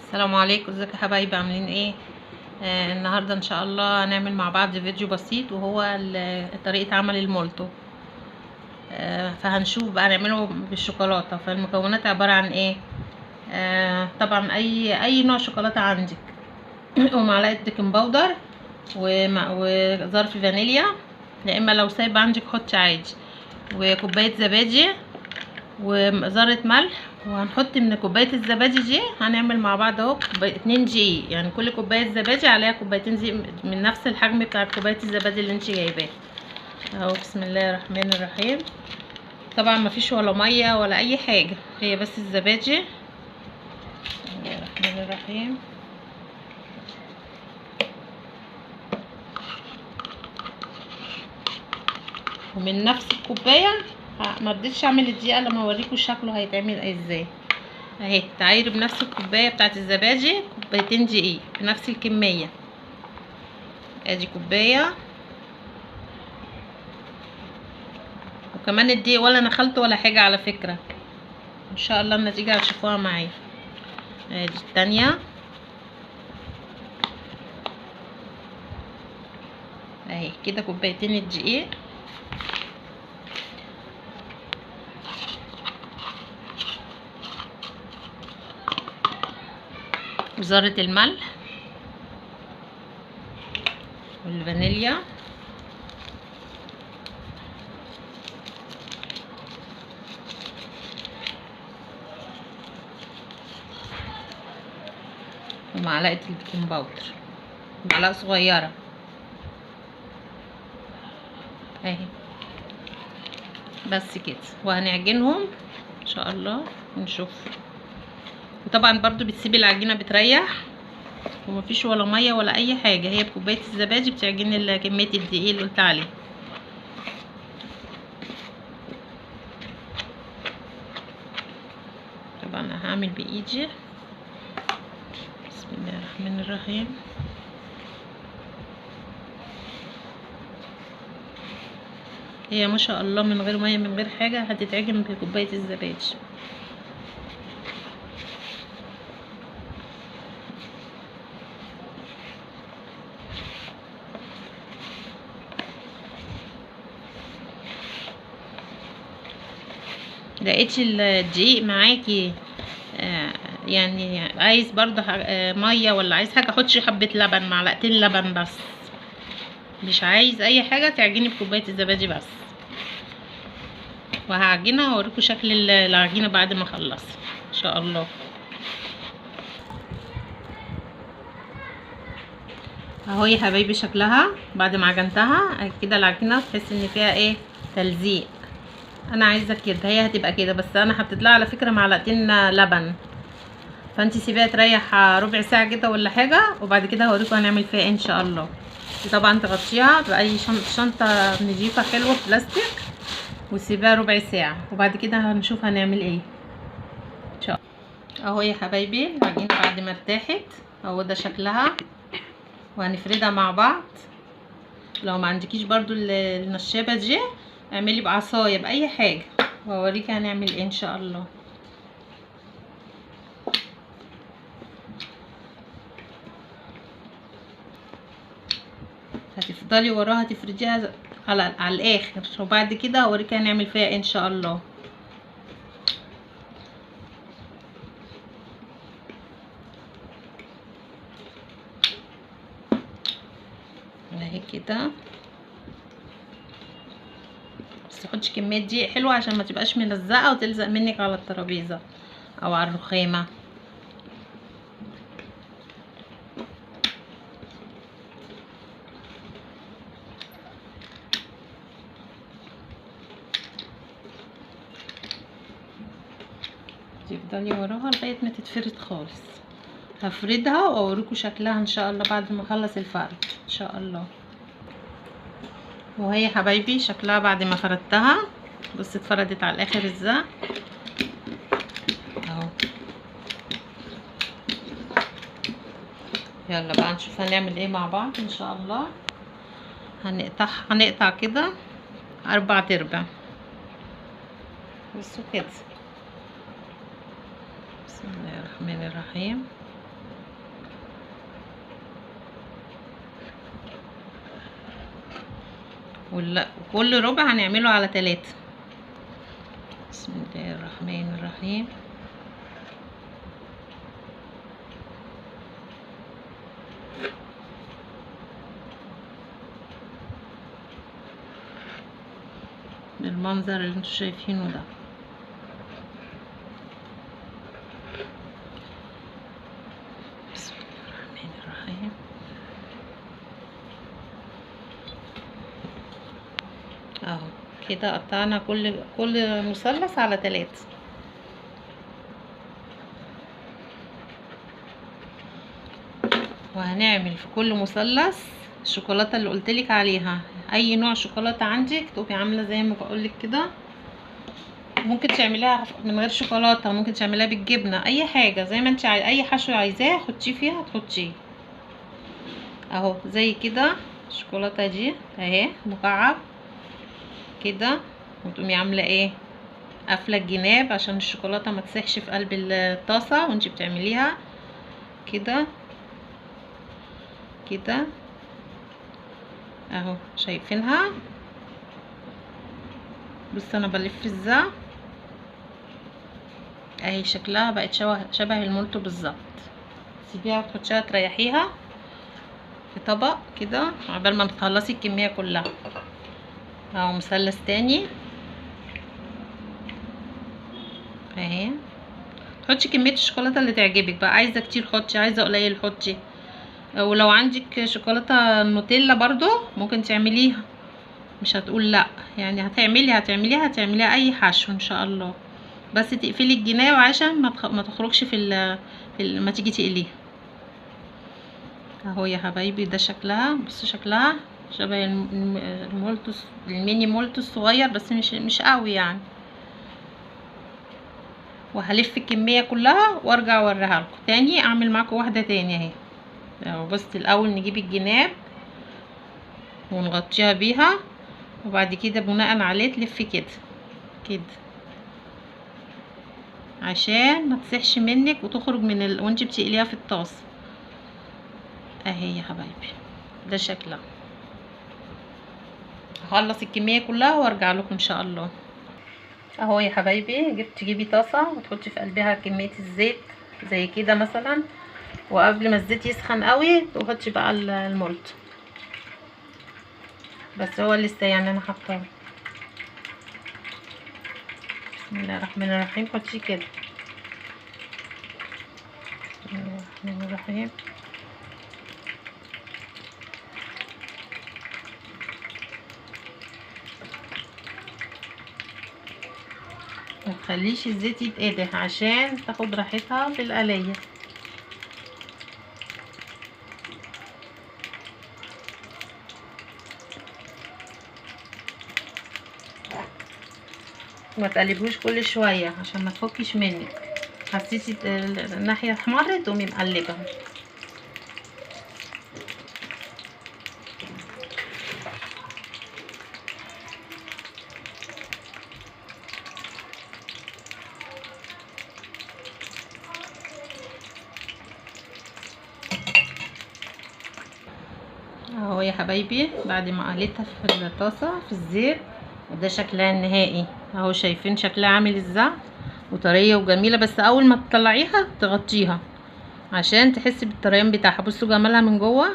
السلام عليكم، ازيكم يا حبايبي؟ عاملين ايه؟ النهارده ان شاء الله هنعمل مع بعض فيديو بسيط، وهو طريقه عمل المولتو. فهنشوف بقى نعمله بالشوكولاته. فالمكونات عباره عن ايه؟ طبعا اي نوع شوكولاته عندك ومعلقه بيكنج باودر وظرف فانيليا، يا اما لو سايبه عندك حطي عادي، وكوبايه زبادي وذرة ملح. وهنحط من كوبايه الزبادي دي، هنعمل مع بعض اهو 2 دقيق، يعني كل كوبايه زبادي عليها كوبايتين دقيق من نفس الحجم بتاع كوبايه الزبادي اللي انت جايباه اهو. بسم الله الرحمن الرحيم. طبعا مفيش ولا ميه ولا اي حاجه، هي بس الزبادي. بسم الله الرحمن الرحيم. ومن نفس الكوبايه ما رضيتش اعمل الدقيقه لما اوريكم شكله هيتعمل ازاي. اهي تعايري بنفس الكوبايه بتاعت الزبادي كوبايتين دقيق بنفس الكميه. ادي كوبايه، وكمان الدقيق ولا نخلته ولا حاجه على فكره. ان شاء الله النتيجه هتشوفوها معايا. ادي التانية اهي كده كوبايتين الدقيق، وذرة الملح والفانيليا ومعلقة البيكنج باودر، معلقة صغيرة اهي بس كده. وهنعجنهم ان شاء الله ونشوف. وطبعا برضو بتسيبي العجينة بتريح، ومفيش ولا مية ولا اي حاجة، هي بكوباية الزبادي بتعجني كمية الدقيق اللي قلت عليه. طبعا هعمل بايدي. بسم الله الرحمن الرحيم. هي ما شاء الله من غير ميه من غير حاجه هتتعجن بكوبايه الزبادي. لقيتش الدقيق معاكي يعني عايز برضه ميه، ولا عايز حاجه حطي حبه لبن، معلقتين لبن بس. مش عايز اي حاجه تعجني بكوبايه الزبادي بس. وهعجنها واوريكم شكل العجينه بعد ما اخلص ان شاء الله. اهو يا حبايبي شكلها بعد ما عجنتها كده. العجينه تحس ان فيها ايه؟ تلزيق. انا عايزه كده، هي هتبقى كده، بس انا حطيت لها على فكره معلقتين لبن. فانتي سيبيها تريح ربع ساعه كده ولا حاجه، وبعد كده هوريكم هنعمل فيها ايه ان شاء الله. طبعا تغطيها باي شنطه نضيفه حلوه بلاستيك، وسيبها ربع ساعه، وبعد كده هنشوف هنعمل ايه ان شاء الله. اهو يا حبايبي العجينه بعد ما ارتاحت اهو ده شكلها، وهنفردها مع بعض. لو ما عندكيش برضو النشابه دي اعملي بعصايه باي حاجه، واوريكي هنعمل ايه ان شاء الله. هتفضلي وراها تفرديها على الاخر، وبعد كده هوريكي هنعمل فيها ايه ان شاء الله. اهي كده، بس تاخدش كميه دقيق حلوه عشان ما تبقاش ملزقه وتلزق منك على الترابيزه او على الرخامه. تفضلي وراها لغايه ما تتفرد خالص. هفردها واوريكم شكلها ان شاء الله بعد ما اخلص الفرد ان شاء الله. وهي يا حبايبي شكلها بعد ما فردتها، بص اتفردت على الاخر ازاي اهو. يلا بقى نشوف هنعمل ايه مع بعض ان شاء الله. هنقطع كده 4 بصوا كده. بسم الله الرحمن الرحيم. وكل ربع هنعمله على 3. بسم الله الرحمن الرحيم. بالمنظر اللي انتوا شايفينه ده. بسم الله الرحمن الرحيم. اهو كده قطعنا كل مثلث على 3. وهنعمل في كل مثلث الشوكولاته اللي قلتلك عليها. اي نوع شوكولاته عندك تبقي عامله زي ما بقولك كده. ممكن تعمليها من غير شوكولاته، ممكن تعمليها بالجبنه، اي حاجه زي ما انت اي حشو عايزاه حطيه فيها تحطيه. اهو زي كده الشوكولاته دي اهي مكعب كده، وتقومي عامله ايه، قافله الجناب عشان الشوكولاته ما تسيحش في قلب الطاسه وانت بتعمليها كده كده اهو. شايفينها؟ بص انا بلف ازاي اهي، شكلها بقت شبه المولتو بالظبط. سيبيها وتحطيها تريحيها في طبق كده عقبال ما تخلصي الكميه كلها. اهو مثلث تاني اهي. تحطي كميه الشوكولاته اللي تعجبك بقى، عايزه كتير حطي، عايزه قليل حطي. ولو عندك شوكولاته نوتيلا برضو ممكن تعمليها، مش هتقول لا يعني. هتعمليها اي حشو ان شاء الله، بس تقفلي الجناب عشان ما تخرجش ما تيجي تقليها. اهو يا حبايبي ده شكلها. بصوا شكلها شبه المولتوس، الميني مولتو الصغير، بس مش قوي يعني. وهلف الكميه كلها وارجع اوريها لكم تاني، اعمل معاكم واحده تاني اهي. اهو بصي الاول نجيب الجناب ونغطيها بيها، وبعد كده بناء عليه تلفي كده كده عشان ما تسيحش منك وتخرج من وانت بتقليها في الطاسه اهي يا حبايبي. ده شكلها. هخلص الكميه كلها وارجع لكم ان شاء الله. اهو يا حبايبي تجيبي طاسه وتحطي في قلبها كميه الزيت زي كده مثلا، وقبل ما الزيت يسخن قوي تحطي بقى المولت، بس هو لسه يعني انا حاطاه. بسم الله الرحمن الرحيم. حطيه كده. بسم الله الرحمن الرحيم. ما تخليش الزيت يتقدح عشان تاخد راحتها في القليه. ما تقلبوش كل شويه عشان ما تفكش منك. حسيتي الناحيه احمرت تقومي مقلبه. اهو يا حبايبي بعد ما قليتها في الطاسه في الزيت، وده شكلها النهائي اهو. شايفين شكلها عامل ازاي؟ وطريه وجميله. بس اول ما تطلعيها تغطيها عشان تحسي بالطريان بتاعها. بصوا جمالها من جوه،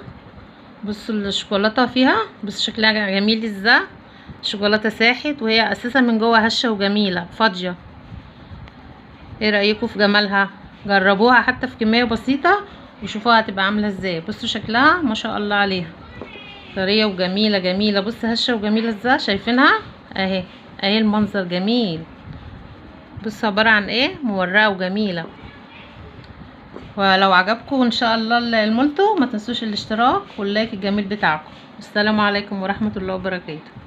بصوا الشوكولاته فيها، بصوا شكلها جميل ازاي. الشوكولاته ساحت وهي اساسا من جوه هشه وجميله فاضيه. ايه رايكم في جمالها؟ جربوها حتى في كميه بسيطه وشوفوها هتبقى عامله ازاي. بصوا شكلها ما شاء الله عليها، طريه وجميله جميله. بص هشه وجميله ازاي. شايفينها اهي اهي المنظر جميل. بص عباره عن ايه، مورقه وجميله. ولو عجبكم ان شاء الله المولتو ما تنسوش الاشتراك واللايك الجميل بتاعكم. السلام عليكم ورحمه الله وبركاته.